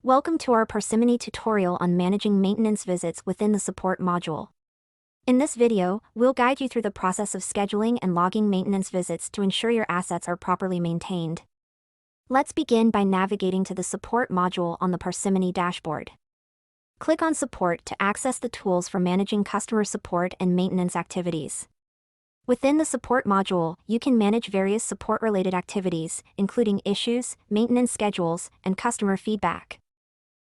Welcome to our Parsimony tutorial on managing maintenance visits within the support module. In this video, we'll guide you through the process of scheduling and logging maintenance visits to ensure your assets are properly maintained. Let's begin by navigating to the support module on the Parsimony dashboard. Click on Support to access the tools for managing customer support and maintenance activities. Within the support module, you can manage various support-related activities, including issues, maintenance schedules, and customer feedback.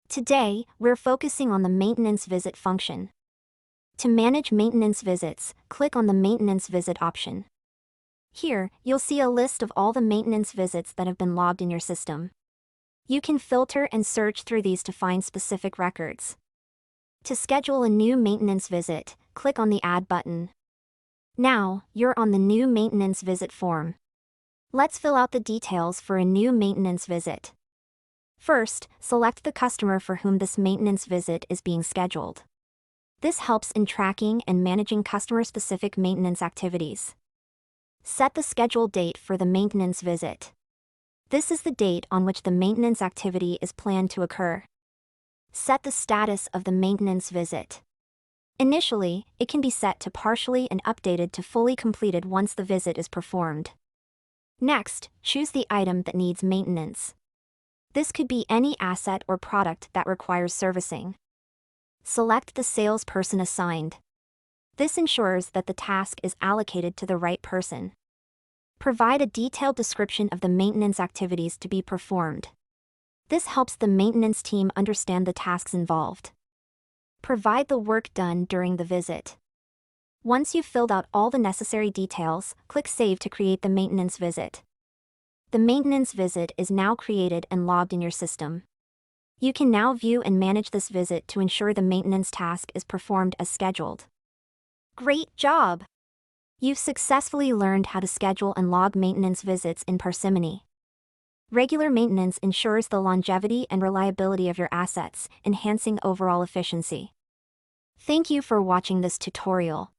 Today, we're focusing on the maintenance visit function. To manage maintenance visits, click on the Maintenance Visit option. Here, you'll see a list of all the maintenance visits that have been logged in your system. You can filter and search through these to find specific records. To schedule a new maintenance visit, click on the Add button. Now, you're on the new maintenance visit form. Let's fill out the details for a new maintenance visit. First, select the customer for whom this maintenance visit is being scheduled. This helps in tracking and managing customer-specific maintenance activities. Set the scheduled date for the maintenance visit. This is the date on which the maintenance activity is planned to occur. Set the status of the maintenance visit. Initially, it can be set to partially and updated to fully completed once the visit is performed. Next, choose the item that needs maintenance. This could be any asset or product that requires servicing. Select the salesperson assigned. This ensures that the task is allocated to the right person. Provide a detailed description of the maintenance activities to be performed. This helps the maintenance team understand the tasks involved. Provide the work done during the visit. Once you've filled out all the necessary details, click Save to create the maintenance visit. The maintenance visit is now created and logged in your system. You can now view and manage this visit to ensure the maintenance task is performed as scheduled. Great job! You've successfully learned how to schedule and log maintenance visits in Parsimony. Regular maintenance ensures the longevity and reliability of your assets, enhancing overall efficiency. Thank you for watching this tutorial.